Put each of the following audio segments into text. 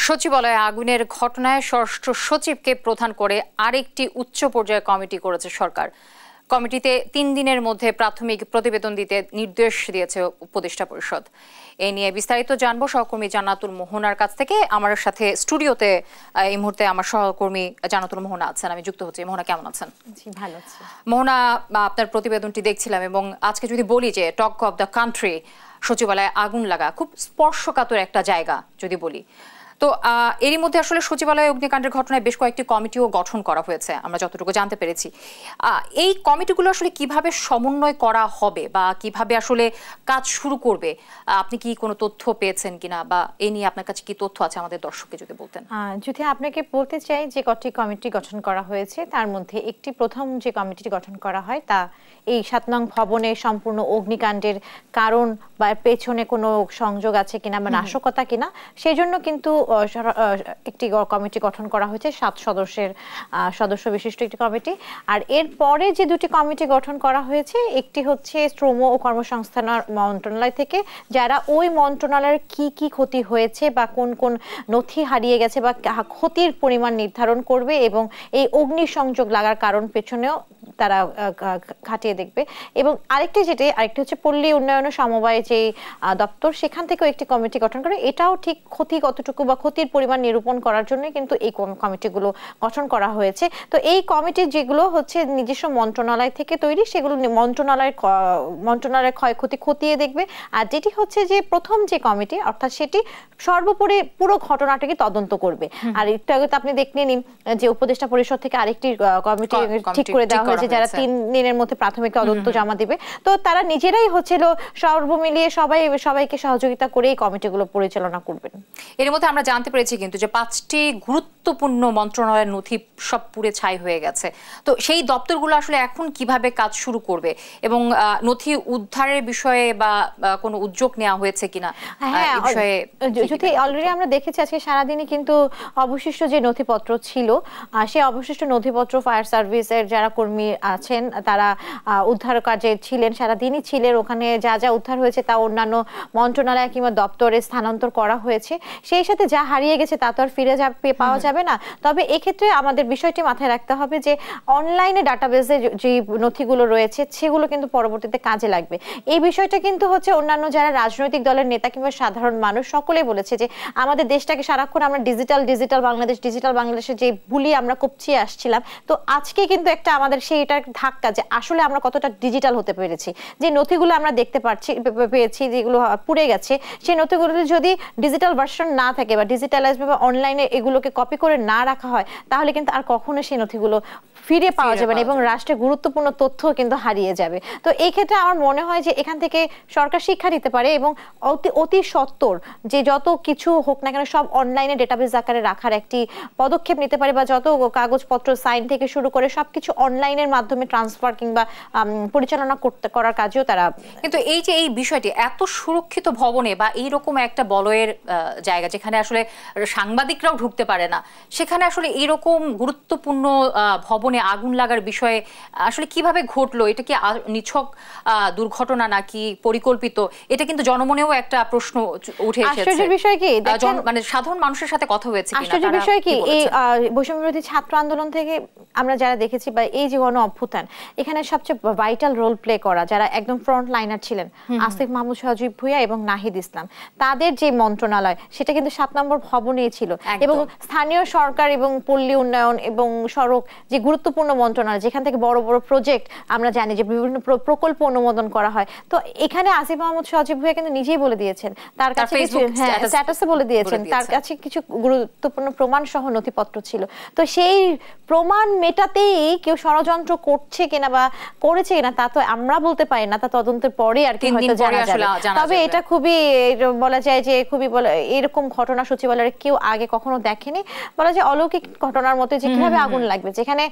সচিবালয়ে আগুনের ঘটনায় স্বরাষ্ট্র সচিবকে প্রধান করে আরেকটি উচ্চ পর্যায়ের কমিটি করেছে সরকার। কমিটিতে ৩ দিনের মধ্যে প্রাথমিক প্রতিবেদন দিতে নির্দেশ দিয়েছে উপদেষ্টা পরিষদ। এ নিয়ে বিস্তারিত জানবো সহকর্মী জান্নাতুল মোহনার কাছ থেকে। আমার সাথে স্টুডিওতে এই মুহূর্তে আমার সহকর্মী জান্নাতুল মোহনা আছেন, আমি যুক্ত হচ্ছি। মোহনা, কেমন আছেন? জি, ভালো আছি। মোহনা, আপনার প্রতিবেদনটি দেখছিলাম এবং আজকে যদি বলি যে টক অফ দ্য কান্ট্রি, সচিবালয়ে আগুন লাগা খুব স্পর্শকাতর একটা জায়গা যদি বলি, তো এরই মধ্যে আসলে সচিবালয়ে অগ্নিকাণ্ডের ঘটনায় বেশ কয়েকটি কমিটিও গঠন করা হয়েছে আমরা যতটুকু জানতে পেরেছি। এই কমিটিগুলো আসলে কিভাবে সমন্বয় করা হবে বা কিভাবে আসলে কাজ শুরু করবে, আপনি কি কোনো তথ্য পেয়েছেন কিনা বা এ নিয়ে আপনার কাছে কি তথ্য আছে আমাদের দর্শককে যদি বলতেন। যদি আপনাকে বলতে চাই যে কটি কমিটি গঠন করা হয়েছে, তার মধ্যে একটি প্রথম যে কমিটিটি গঠন করা হয় তা এই ৭ নং ভবনে সম্পূর্ণ অগ্নিকাণ্ডের কারণ বা পেছনে কোনো সংযোগ আছে কিনা বা নাশকতা কিনা সেই জন্য কিন্তু একটি কমিটি গঠন করা হয়েছে, 7 সদস্য বিশিষ্ট একটি কমিটি। আর এর পরে যে দুটি কমিটি গঠন করা হয়েছে, একটি হচ্ছে শ্রম ও কর্মসংস্থান মন্ত্রণালয় থেকে, যারা ওই মন্ত্রণালয়ের কি কি ক্ষতি হয়েছে বা কোন কোন নথি হারিয়ে গেছে বা ক্ষতির পরিমাণ নির্ধারণ করবে এবং এই অগ্নিসংযোগ লাগার কারণ পেছনেও তারা খাটিয়ে দেখবে। এবং আরেকটি হচ্ছে পল্লী উন্নয়ন সমবায় যে দপ্তর, সেখান থেকেও একটি কমিটি গঠন করে, এটাও ঠিক ক্ষতি কতটুকু বা ক্ষতির পরিমাণ নিরূপণ করার জন্য কিন্তু এই কমিটিগুলো গঠন করা হয়েছে। তো এই কমিটি যেগুলো হচ্ছে নিজস্ব মন্ত্রণালয় থেকে তৈরি, সেগুলো মন্ত্রণালয়ের ক্ষয়ক্ষতি খতিয়ে দেখবে। আর যেটি হচ্ছে যে প্রথম যে কমিটি, অর্থাৎ সেটি সর্বোপরি পুরো ঘটনাটাকে তদন্ত করবে। আর একটু আগে তো আপনি দেখলেন যে উপদেষ্টা পরিষদ থেকে আরেকটি কমিটি ঠিক করে দেওয়া হয়েছে, যারা 3 দিনের মধ্যে প্রাথমিক তদন্ত জমা দিবে। তো তারা নিজেরাই হচ্ছিল সর্বমিলিয়ে সবাইকে সহযোগিতা করে এই কমিটিগুলো পরিচালনা করবেন। এর মধ্যে আমরা জানতে পেরেছি কিন্তু যে 5টি গুরুত্বপূর্ণ মন্ত্রণালয়ের নথি সব পুড়ে ছাই হয়ে গেছে। তো সেই দপ্তরগুলো আসলে এখন কিভাবে কাজ শুরু করবে এবং নথি উদ্ধারের বিষয়ে বা কোনো উদ্যোগ নেওয়া হয়েছে কিনা এই বিষয়ে যদি অলরেডি আমরা দেখেছি আজকে সারাদিনই কিন্তু অবশিষ্ট যে নথিপত্র ছিল, সেই অবশিষ্ট নথিপত্র ফায়ার সার্ভিসের যারা কর্মী আছেন তারা উদ্ধার কাজে ছিলেন, সারাদিনই ছিলেন। ওখানে যা যা উদ্ধার হয়েছে তা অন্যান্য মন্ত্রণালয় কিংবা দপ্তরে স্থানান্তর করা হয়েছে। সেই সাথে যা হারিয়ে গেছে তা তো আর পাওয়া যাবে না। তবে এক্ষেত্রে আমাদের বিষয়টি মাথায় রাখতে হবে যে অনলাইনে ডাটাবেসে যে নথিগুলো রয়েছে সেগুলো কিন্তু পরবর্তীতে কাজে লাগবে। এই বিষয়টা কিন্তু হচ্ছে অন্যান্য যারা রাজনৈতিক দলের নেতা কিংবা সাধারণ মানুষ সকলেই বলেছে যে আমাদের দেশটাকে সারাক্ষণ আমরা ডিজিটাল বাংলাদেশের যে বুলি আমরা কপচিয়ে আসছিলাম। তো আজকে কিন্তু একটা আমাদের সেইটার ধাক্কা যে আসলে আমরা কতটা ডিজিটাল হতে পেরেছি। যে নথিগুলো আমরা দেখতে পেয়েছি যেগুলো পুড়ে গেছে, সেই নথিগুলোতে যদি ডিজিটাল ভার্সন না থাকে বা ডিজিটালাইজ বা অনলাইনে এগুলোকে কপি করে না রাখা হয়, তাহলে কিন্তু আর কখনো সেই নথিগুলো ফিরে পাওয়া যাবে না এবং রাষ্ট্রের গুরুত্বপূর্ণ তথ্য কিন্তু হারিয়ে যাবে। তো এই ক্ষেত্রে আমার মনে হয় যে এখান থেকে সরকার শিক্ষা নিতে পারে এবং অতি সত্বর যে যত কিছু হোক না কেন সব অনলাইনে ডেটাবেস আকারে রাখার একটি পদক্ষেপ নিতে পারে, বা যত কাগজপত্র সাইন থেকে শুরু করে সবকিছু অনলাইনের মাধ্যমে ট্রান্সফার কিংবা পরিচালনা করার কাজেও তারা। কিন্তু এই যে এই বিষয়টি এত সুরক্ষিত ভবনে বা এইরকম একটা বলয়ের জায়গা যেখানে আসলে সাংবাদিকরাও ঢুকতে পারে না, সেখানে আসলে এইরকম গুরুত্বপূর্ণ ভবনে আগুন লাগার বিষয়ে আসলে কিভাবে ঘটলো? এটা কি নিছক দুর্ঘটনা নাকি পরিকল্পিত? এটা কিন্তু জনমনেও একটা প্রশ্ন উঠে এসেছে। আশ্চর্যের বিষয় কি, মানে সাধারণ মানুষের সাথে কথা হয়েছে কিনা? আশ্চর্যের বিষয় কি, এই বৈষম্যবিরোধী ছাত্র আন্দোলন থেকে আমরা যারা দেখেছি বা এই যে গণ অভ্যুত্থান, এখানে সবচেয়ে ভাইটাল রোল প্লে করা যারা একদম ফ্রন্ট লাইনার ছিলেন, আসিফ মাহমুদ সজীব ভুঁইয়া এবং নাহিদ ইসলাম, তাদের যে মন্ত্রণালয় সেটা কিন্তু 7 নম্বর ভবনেই ছিল। এবং স্থানীয় সরকার এবং পল্লী উন্নয়ন এবং সড়ক যে গুরুত্বপূর্ণ মন্ত্রণালয়, যেখান থেকে বড় বড় প্রজেক্ট আমরা জানি যে বিভিন্ন প্রকল্প অনুমোদন করা হয়। তো এখানে আসিফ মাহমুদ সজীব ভুঁইয়া কিন্তু নিজেই বলে দিয়েছেন, তার কাছে স্ট্যাটাসে বলে দিয়েছেন তার কাছে কিছু গুরুত্বপূর্ণ প্রমাণ সহ নথিপত্র ছিল। তো সেই প্রমাণ মেটাতেই কেউ ষড়যন্ত্র করছে কিনা বা করেছে কিনা তা তো আমরা বলতে পারি না, তা তদন্তের পরে আর কি হয়তো জানা যাবে। তবে এটা খুবই বলা যায় যে এরকম ঘটনা সচিবালয়ে কেউ আগে কখনো দেখেনি, বলা যায় অলৌকিক ঘটনার মতো যে কিভাবে আগুন লাগবে, যেখানে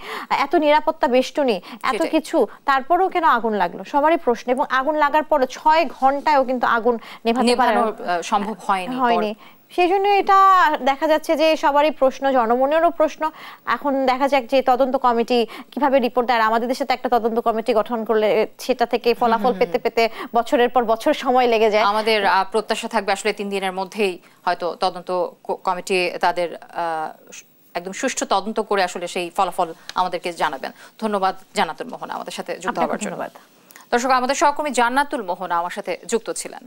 এত নিরাপত্তা বেষ্টনী এত কিছু, তারপরেও কেন আগুন লাগলো সবারই প্রশ্ন। এবং আগুন লাগার পরে 6 ঘন্টায়ও কিন্তু আগুন নেভানো সম্ভব হয়নি। সেই জন্য এটা দেখা যাচ্ছে যে সবারই প্রশ্ন, জনমনেরও প্রশ্ন। এখন দেখা যাক যে তদন্ত কমিটি কিভাবে রিপোর্ট দেয়। আমাদের দেশে তো একটা তদন্ত কমিটি গঠন করলে সেটা থেকে ফলাফল পেতে পেতে বছরের পর বছর সময় লেগে যায়। আমাদের প্রত্যাশা থাকবে আসলে 3 দিনের মধ্যেই হয়তো তদন্ত কমিটি তাদের একদম সুষ্ঠু তদন্ত করে আসলে সেই ফলাফল আমাদেরকে জানাবেন। ধন্যবাদ জান্নাতুল মোহনা আমাদের সাথে যুক্ত হওয়ার জন্য। দর্শক, আমাদের সহকর্মী জান্নাতুল মোহনা আমার সাথে যুক্ত ছিলেন।